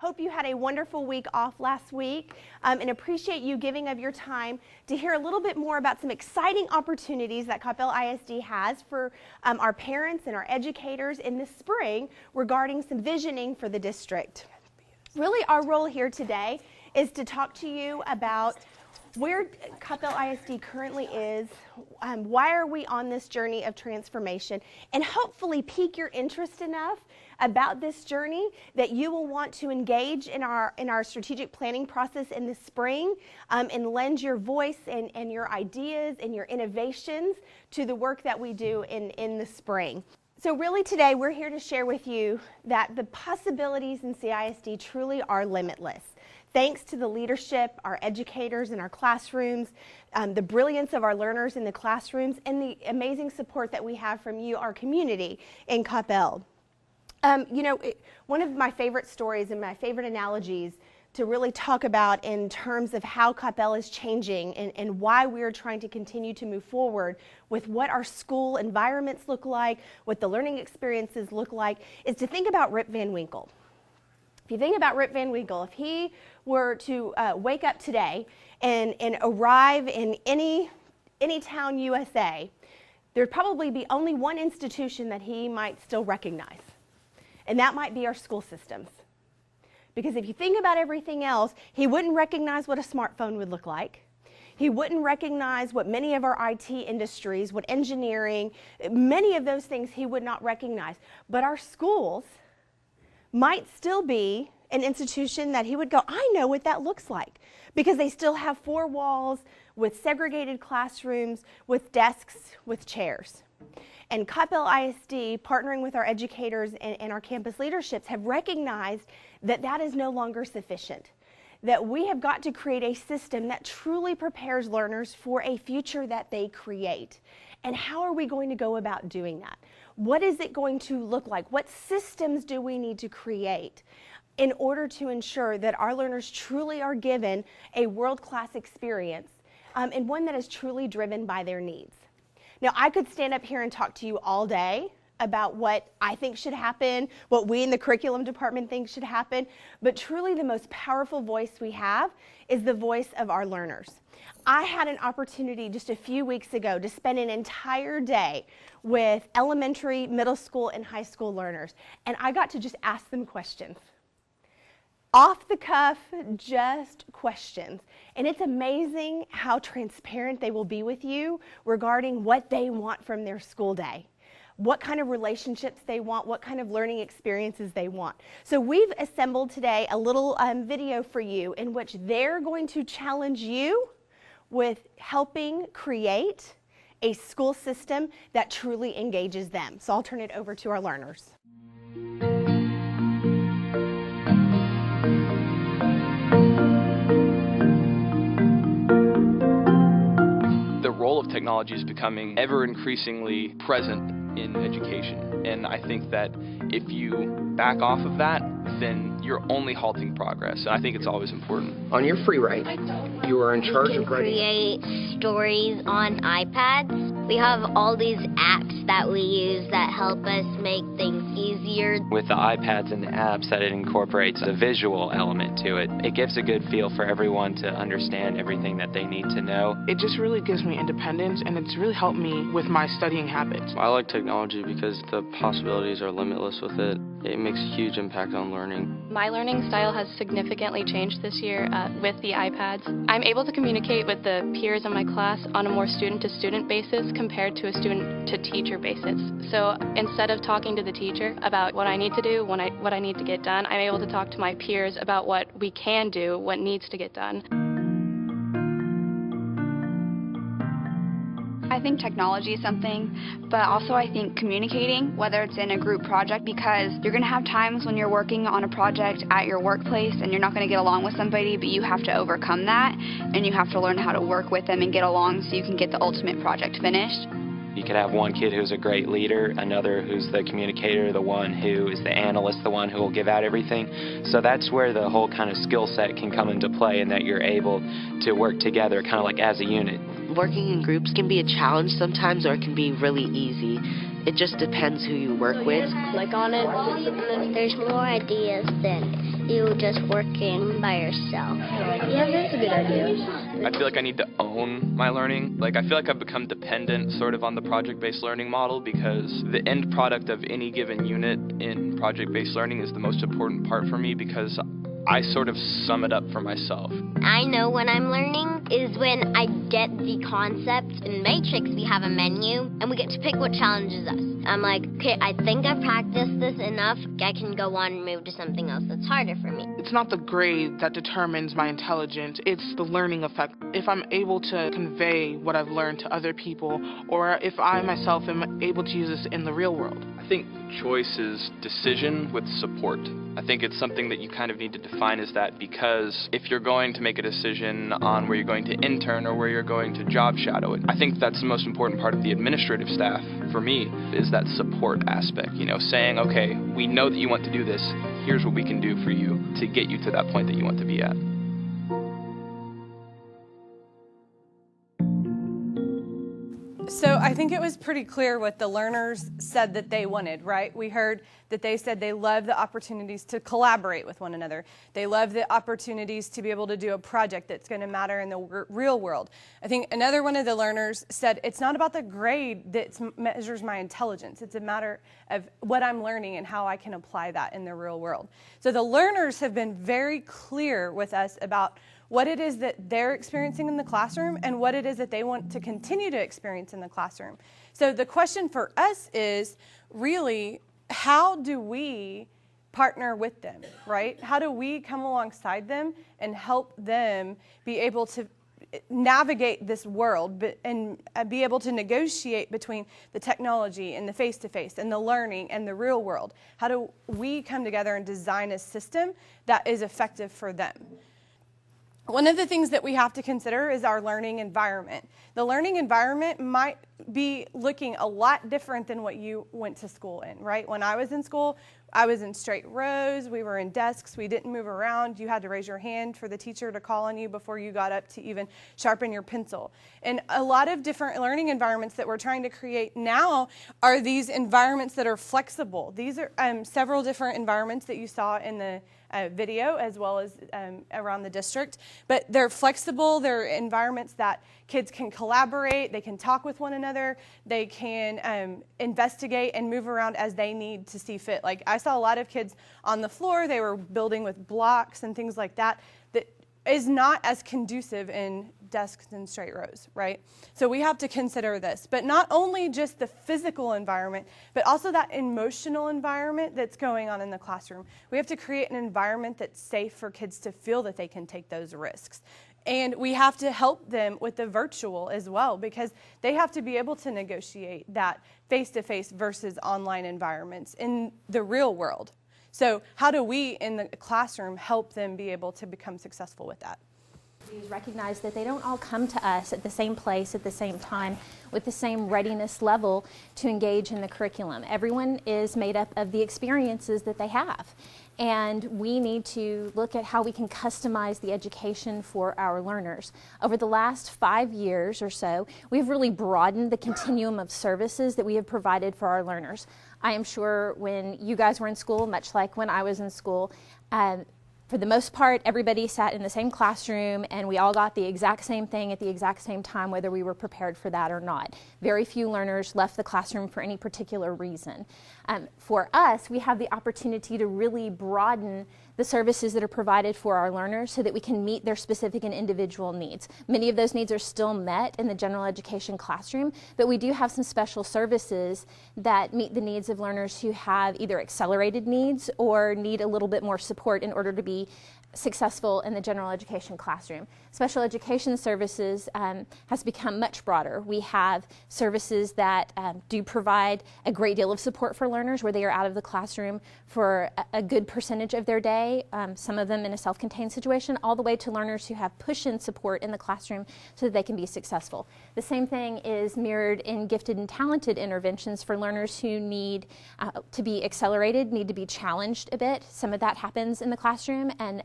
Hope you had a wonderful week off last week and appreciate you giving of your time to hear a little bit more about some exciting opportunities that Coppell ISD has for our parents and our educators in the spring regarding some visioning for the district. Really, our role here today is to talk to you about where Coppell ISD currently is, why are we on this journey of transformation, and hopefully pique your interest enough about this journey that you will want to engage in our strategic planning process in the spring and lend your voice and your ideas and your innovations to the work that we do in the spring. So really today we're here to share with you that the possibilities in CISD truly are limitless. Thanks to the leadership, our educators in our classrooms, the brilliance of our learners in the classrooms, and the amazing support that we have from you, our community in Coppell. One of my favorite stories and my favorite analogies to really talk about in terms of how Coppell is changing and why we are trying to continue to move forward with what our school environments look like, what the learning experiences look like, is to think about Rip Van Winkle. If you think about Rip Van Winkle, if he were to wake up today and arrive in any town USA, there'd probably be only one institution that he might still recognize, and that might be our school systems. Because if you think about everything else, he wouldn't recognize what a smartphone would look like. He wouldn't recognize what many of our IT industries, what engineering, many of those things he would not recognize. But our schools might still be an institution that he would go, I know what that looks like, because they still have four walls with segregated classrooms, with desks, with chairs. And Coppell ISD, partnering with our educators and our campus leaderships, have recognized that that is no longer sufficient, that we have got to create a system that truly prepares learners for a future that they create. And how are we going to go about doing that? What is it going to look like? What systems do we need to create in order to ensure that our learners truly are given a world-class experience and one that is truly driven by their needs? Now, I could stand up here and talk to you all day about what I think should happen, what we in the curriculum department think should happen, but truly the most powerful voice we have is the voice of our learners. I had an opportunity just a few weeks ago to spend an entire day with elementary, middle school, and high school learners, and I got to just ask them questions. Off the cuff, just questions. And it's amazing how transparent they will be with you regarding what they want from their school day, what kind of relationships they want, what kind of learning experiences they want. So we've assembled today a little video for you in which they're going to challenge you with helping create a school system that truly engages them. So I'll turn it over to our learners. The role of technology is becoming ever increasingly present in education, and I think that if you back off of that, then you're only halting progress, and I think it's always important. On your free write, you are in charge of writing. Create stories on iPads. We have all these apps that we use that help us make things easier. With the iPads and the apps that it incorporates a visual element to it, it gives a good feel for everyone to understand everything that they need to know. It just really gives me independence, and it's really helped me with my studying habits. I like technology because the possibilities are limitless with it. It makes a huge impact on learning. My learning style has significantly changed this year with the iPads. I'm able to communicate with the peers in my class on a more student-to-student basis compared to a student-to-teacher basis. So instead of talking to the teacher about what I need to do, what I need to get done, I'm able to talk to my peers about what we can do, what needs to get done. I think technology is something, but also I think communicating, whether it's in a group project, because you're going to have times when you're working on a project at your workplace and you're not going to get along with somebody, but you have to overcome that, and you have to learn how to work with them and get along so you can get the ultimate project finished. You could have one kid who's a great leader, another who's the communicator, the one who is the analyst, the one who will give out everything. So that's where the whole kind of skill set can come into play, and that you're able to work together kind of like as a unit. Working in groups can be a challenge sometimes, or it can be really easy. It just depends who you work with. Click on it, and there's more ideas than you just working by yourself. Yeah, that's a good idea. I feel like I need to own my learning. Like, I feel like I've become dependent sort of on the project-based learning model, because the end product of any given unit in project-based learning is the most important part for me, because I sort of sum it up for myself. I know when I'm learning is when I get the concept. In Matrix, we have a menu, and we get to pick what challenges us. I'm like, okay, I think I've practiced this enough. I can go on and move to something else that's harder for me. It's not the grade that determines my intelligence, it's the learning effect. If I'm able to convey what I've learned to other people, or if I myself am able to use this in the real world. I think choice is decision with support. I think it's something that you kind of need to define as that, because if you're going to make a decision on where you're going to intern or where you're going to job shadow it, I think that's the most important part of the administrative staff for me, is that support aspect. You know, saying, okay, we know that you want to do this, here's what we can do for you to get you to that point that you want to be at. So I think it was pretty clear what the learners said that they wanted, right? We heard that they said they love the opportunities to collaborate with one another. They love the opportunities to be able to do a project that's going to matter in the real world. I think another one of the learners said it's not about the grade that measures my intelligence. It's a matter of what I'm learning and how I can apply that in the real world. So the learners have been very clear with us about what it is that they're experiencing in the classroom and what it is that they want to continue to experience in the classroom. So the question for us is really, how do we partner with them, right? How do we come alongside them and help them be able to navigate this world and be able to negotiate between the technology and the face-to-face and the learning and the real world? How do we come together and design a system that is effective for them? One of the things that we have to consider is our learning environment. The learning environment might be looking a lot different than what you went to school in, right? When I was in school, I was in straight rows, we were in desks, we didn't move around. You had to raise your hand for the teacher to call on you before you got up to even sharpen your pencil. And a lot of different learning environments that we're trying to create now are these environments that are flexible. These are several different environments that you saw in the video, as well as around the district. But they're flexible, they're environments that kids can collaborate, they can talk with one another, they can investigate and move around as they need to see fit. Like, I saw a lot of kids on the floor, they were building with blocks and things like that, that is not as conducive in desks and straight rows, right? So we have to consider this, but not only just the physical environment, but also that emotional environment that's going on in the classroom. We have to create an environment that's safe for kids to feel that they can take those risks. And we have to help them with the virtual as well, because they have to be able to negotiate that face-to-face versus online environments in the real world. So how do we in the classroom help them be able to become successful with that? Recognize that they don't all come to us at the same place at the same time with the same readiness level to engage in the curriculum. Everyone is made up of the experiences that they have, and we need to look at how we can customize the education for our learners. Over the last 5 years or so, we've really broadened the continuum of services that we have provided for our learners. I am sure when you guys were in school, much like when I was in school, for the most part, everybody sat in the same classroom and we all got the exact same thing at the exact same time, whether we were prepared for that or not. Very few learners left the classroom for any particular reason. For us, we have the opportunity to really broaden the services that are provided for our learners so that we can meet their specific and individual needs. Many of those needs are still met in the general education classroom, but we do have some special services that meet the needs of learners who have either accelerated needs or need a little bit more support in order to be successful in the general education classroom. Special education services has become much broader. We have services that do provide a great deal of support for learners where they are out of the classroom for a good percentage of their day, some of them in a self-contained situation, all the way to learners who have push-in support in the classroom so that they can be successful. The same thing is mirrored in gifted and talented interventions for learners who need to be accelerated, need to be challenged a bit. Some of that happens in the classroom, and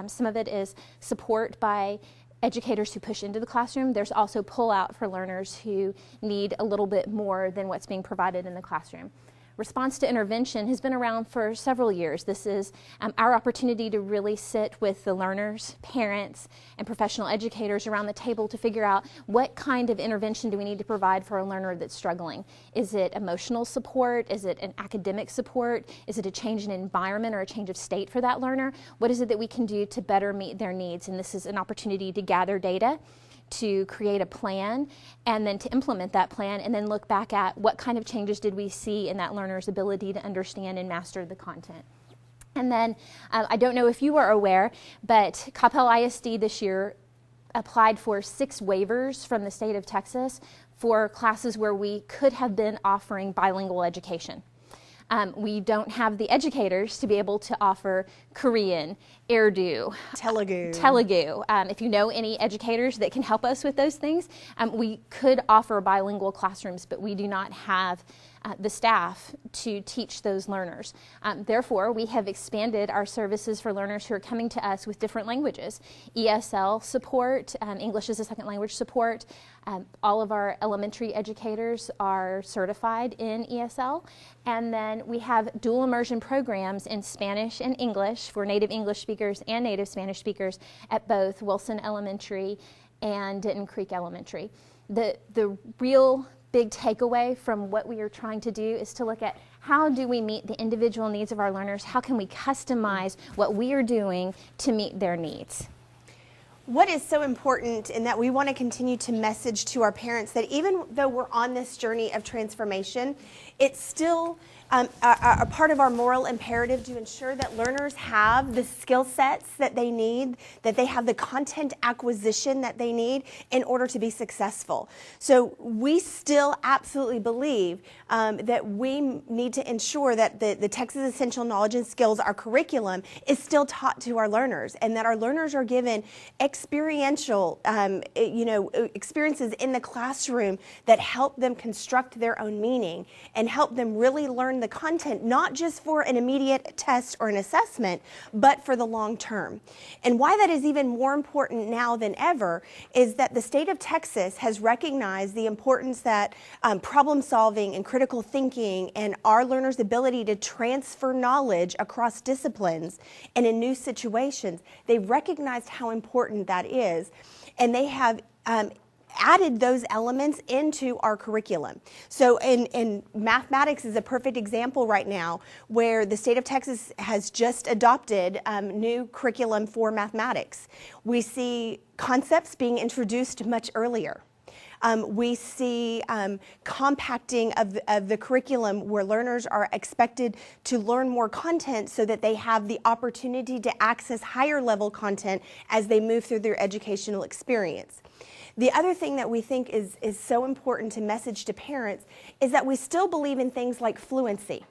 some of it is support by educators who push into the classroom. There's also pull out for learners who need a little bit more than what's being provided in the classroom. Response to intervention has been around for several years. This is our opportunity to really sit with the learners, parents, and professional educators around the table to figure out what kind of intervention do we need to provide for a learner that's struggling. Is it emotional support? Is it an academic support? Is it a change in environment or a change of state for that learner? What is it that we can do to better meet their needs? And this is an opportunity to gather data, to create a plan, and then to implement that plan, and then look back at what kind of changes did we see in that learner's ability to understand and master the content. And then, I don't know if you are aware, but Coppell ISD this year applied for 6 waivers from the state of Texas for classes where we could have been offering bilingual education. We don't have the educators to be able to offer Korean, Urdu, Telugu. If you know any educators that can help us with those things, we could offer bilingual classrooms, but we do not have the staff to teach those learners. Therefore, we have expanded our services for learners who are coming to us with different languages. ESL support, English as a second language support. All of our elementary educators are certified in ESL. And then we have dual immersion programs in Spanish and English for native English speakers and native Spanish speakers at both Wilson Elementary and Denton Creek Elementary. The real big takeaway from what we are trying to do is to look at how do we meet the individual needs of our learners, how can we customize what we are doing to meet their needs. What is so important in that we want to continue to message to our parents that even though we're on this journey of transformation, it's still a part of our moral imperative to ensure that learners have the skill sets that they need, that they have the content acquisition that they need in order to be successful. So we still absolutely believe that we need to ensure that the Texas Essential Knowledge and Skills, our curriculum, is still taught to our learners, and that our learners are given experiential experiences in the classroom that help them construct their own meaning and help them really learn the content, not just for an immediate test or an assessment, but for the long term. And why that is even more important now than ever is that the state of Texas has recognized the importance that problem solving and critical thinking and our learners' ability to transfer knowledge across disciplines and in new situations, they've recognized how important that is, and they have added those elements into our curriculum. So in mathematics is a perfect example right now where the state of Texas has just adopted new curriculum for mathematics. We see concepts being introduced much earlier. We see compacting of the curriculum where learners are expected to learn more content so that they have the opportunity to access higher level content as they move through their educational experience. The other thing that we think is so important to message to parents is that we still believe in things like fluency.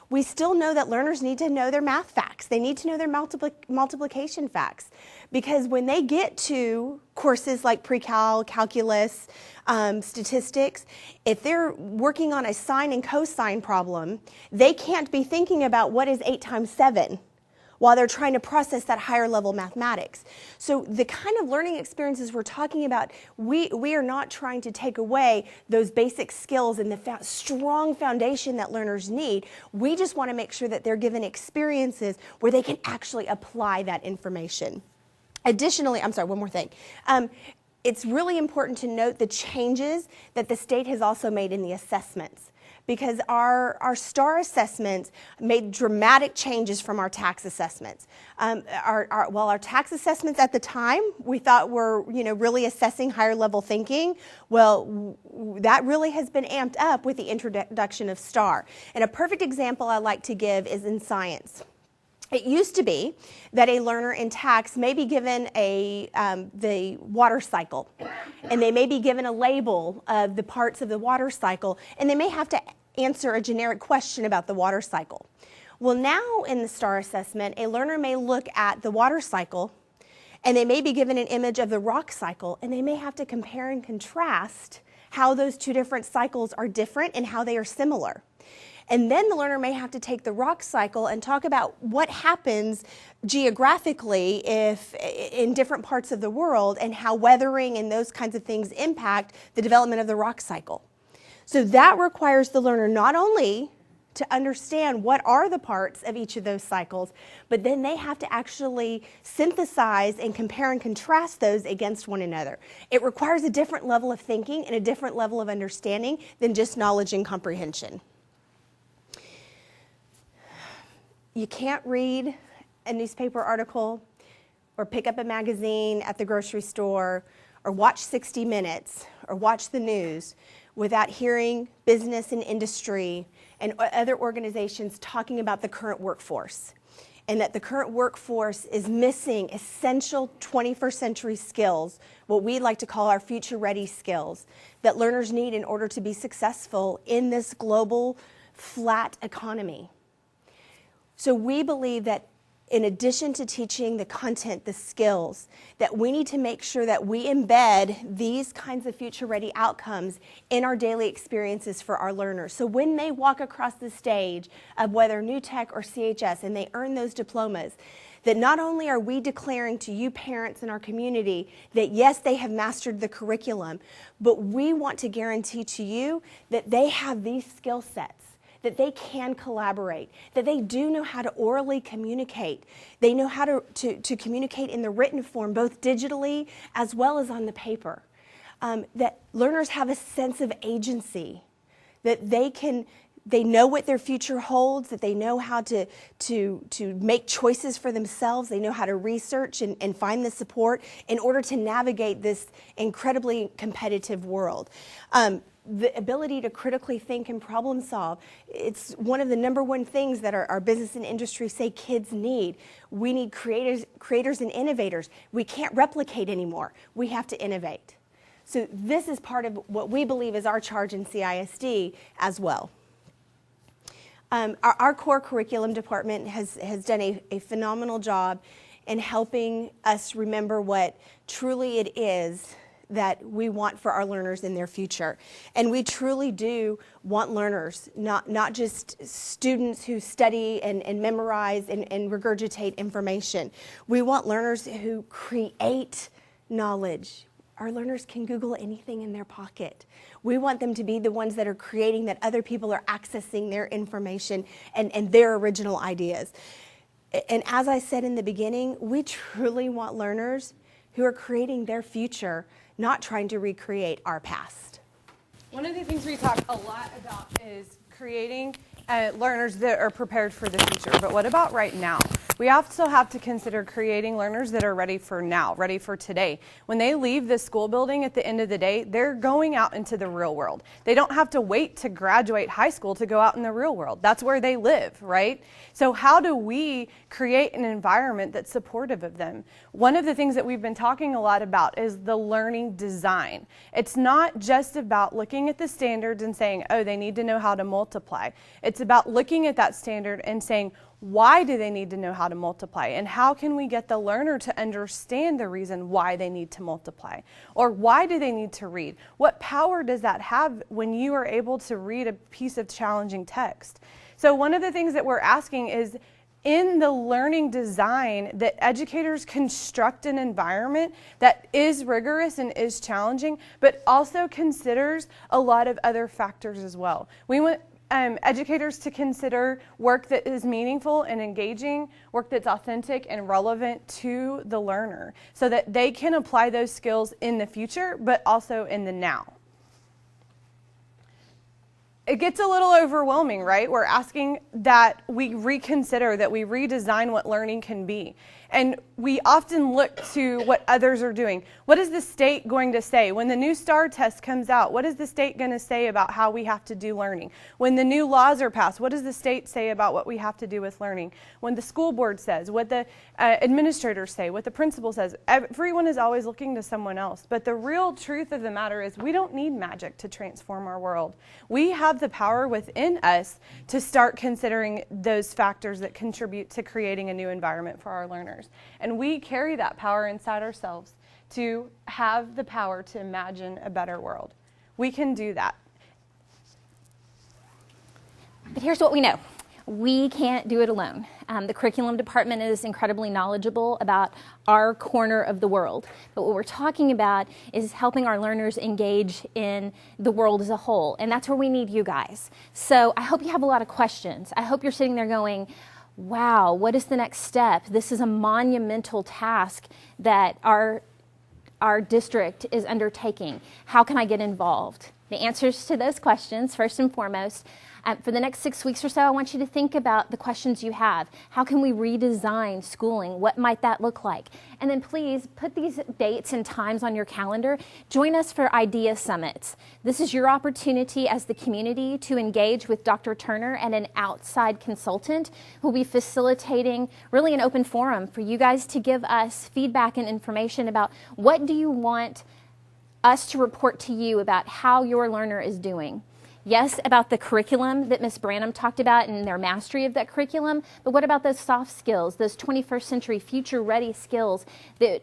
We still know that learners need to know their math facts. They need to know their multiplication facts, because when they get to courses like pre-cal, calculus, statistics, if they're working on a sine and cosine problem, they can't be thinking about what is 8 times 7. While they're trying to process that higher level mathematics. So the kind of learning experiences we're talking about, we are not trying to take away those basic skills and the strong foundation that learners need. We just want to make sure that they're given experiences where they can actually apply that information. Additionally, I'm sorry, one more thing. It's really important to note the changes that the state has also made in the assessments, because our STAR assessments made dramatic changes from our tax assessments. Our tax assessments at the time we thought were really assessing higher level thinking. Well, that really has been amped up with the introduction of STAR. And a perfect example I like to give is in science. It used to be that a learner in tax may be given the water cycle, and they may be given a label of the parts of the water cycle, and they may have to answer a generic question about the water cycle. Well, now in the STAR assessment, a learner may look at the water cycle, and they may be given an image of the rock cycle, and they may have to compare and contrast how those two different cycles are different and how they are similar. And then the learner may have to take the rock cycle and talk about what happens geographically if in different parts of the world and how weathering and those kinds of things impact the development of the rock cycle. So that requires the learner not only to understand what are the parts of each of those cycles, but then they have to actually synthesize and compare and contrast those against one another. It requires a different level of thinking and a different level of understanding than just knowledge and comprehension. You can't read a newspaper article or pick up a magazine at the grocery store or watch 60 Minutes or watch the news without hearing business and industry and other organizations talking about the current workforce, and that the current workforce is missing essential 21st century skills, what we like to call our future-ready skills, that learners need in order to be successful in this global flat economy. So we believe that in addition to teaching the content, the skills, that we need to make sure that we embed these kinds of future-ready outcomes in our daily experiences for our learners. So when they walk across the stage of whether New Tech or CHS and they earn those diplomas, that not only are we declaring to you parents in our community that yes, they have mastered the curriculum, but we want to guarantee to you that they have these skill sets, that they can collaborate, that they do know how to orally communicate. They know how to communicate in the written form, both digitally as well as on the paper. That learners have a sense of agency, that they know what their future holds, that they know how to make choices for themselves, they know how to research and find the support in order to navigate this incredibly competitive world. The ability to critically think and problem solve, it's one of the #1 things that our business and industry say kids need. We need creators and innovators. We can't replicate anymore. We have to innovate. So this is part of what we believe is our charge in CISD as well. Our core curriculum department has done a phenomenal job in helping us remember what truly it is that we want for our learners in their future. And we truly do want learners, not just students who study and memorize and regurgitate information. We want learners who create knowledge. Our learners can Google anything in their pocket. We want them to be the ones that are creating, that other people are accessing their information and their original ideas. And as I said in the beginning, we truly want learners who are creating their future, not trying to recreate our past. One of the things we talk a lot about is creating learners that are prepared for the future. But what about right now? We also have to consider creating learners that are ready for now, ready for today. When they leave the school building at the end of the day, they're going out into the real world. They don't have to wait to graduate high school to go out in the real world. That's where they live, right? So how do we create an environment that's supportive of them? One of the things that we've been talking a lot about is the learning design. It's not just about looking at the standards and saying, oh, they need to know how to multiply. It's about looking at that standard and saying, why do they need to know how to multiply? And how can we get the learner to understand the reason why they need to multiply? Or why do they need to read? What power does that have when you are able to read a piece of challenging text? So one of the things that we're asking is, in the learning design, that educators construct an environment that is rigorous and is challenging, but also considers a lot of other factors as well. We want educators to consider work that is meaningful and engaging, work that's authentic and relevant to the learner, so that they can apply those skills in the future, but also in the now. It gets a little overwhelming, right? We're asking that we reconsider, that we redesign what learning can be. And we often look to what others are doing. What is the state going to say? When the new STAR test comes out, what is the state going to say about how we have to do learning? When the new laws are passed, what does the state say about what we have to do with learning? When the school board says, what the administrators say, what the principal says, everyone is always looking to someone else. But the real truth of the matter is we don't need magic to transform our world. We have the power within us to start considering those factors that contribute to creating a new environment for our learners. And we carry that power inside ourselves to have the power to imagine a better world. We can do that. But here's what we know. We can't do it alone. The curriculum department is incredibly knowledgeable about our corner of the world. But what we're talking about is helping our learners engage in the world as a whole. And that's where we need you guys. So I hope you have a lot of questions. I hope you're sitting there going, wow, what is the next step? This is a monumental task that our district is undertaking. How can I get involved? The answers to those questions, first and foremost, for the next 6 weeks or so, I want you to think about the questions you have. How can we redesign schooling? What might that look like? And then please put these dates and times on your calendar. Join us for Idea Summits. This is your opportunity as the community to engage with Dr. Turner and an outside consultant who will be facilitating really an open forum for you guys to give us feedback and information about what do you want us to report to you about how your learner is doing. Yes, about the curriculum that Ms. Branham talked about and their mastery of that curriculum, but what about those soft skills, those 21st century future-ready skills that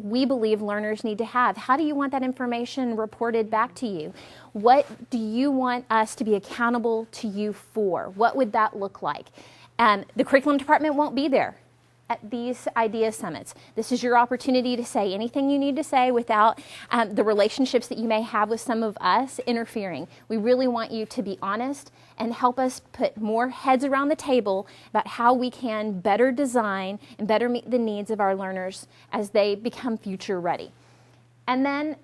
we believe learners need to have? How do you want that information reported back to you? What do you want us to be accountable to you for? What would that look like? The curriculum department won't be there at these Idea Summits. This is your opportunity to say anything you need to say without the relationships that you may have with some of us interfering. We really want you to be honest and help us put more heads around the table about how we can better design and better meet the needs of our learners as they become future ready. And then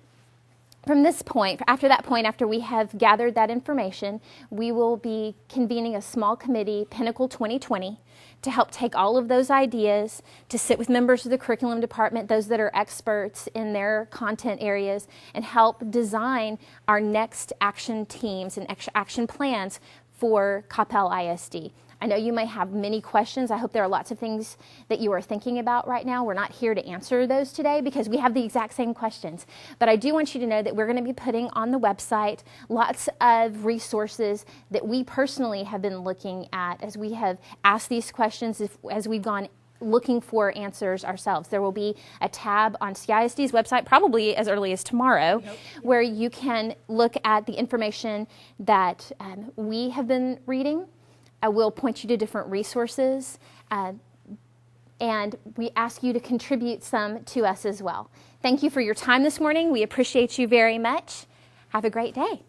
from this point, after we have gathered that information, we will be convening a small committee, Pinnacle 2020, to help take all of those ideas, to sit with members of the curriculum department, those that are experts in their content areas, and help design our next action teams and action plans for Coppell ISD. I know you may have many questions. I hope there are lots of things that you are thinking about right now. We're not here to answer those today because we have the exact same questions. But I do want you to know that we're going to be putting on the website lots of resources that we personally have been looking at as we have asked these questions, as we've gone looking for answers ourselves. There will be a tab on CISD's website, probably as early as tomorrow, where you can look at the information that we have been reading. I will point you to different resources, and we ask you to contribute some to us as well. Thank you for your time this morning. We appreciate you very much. Have a great day.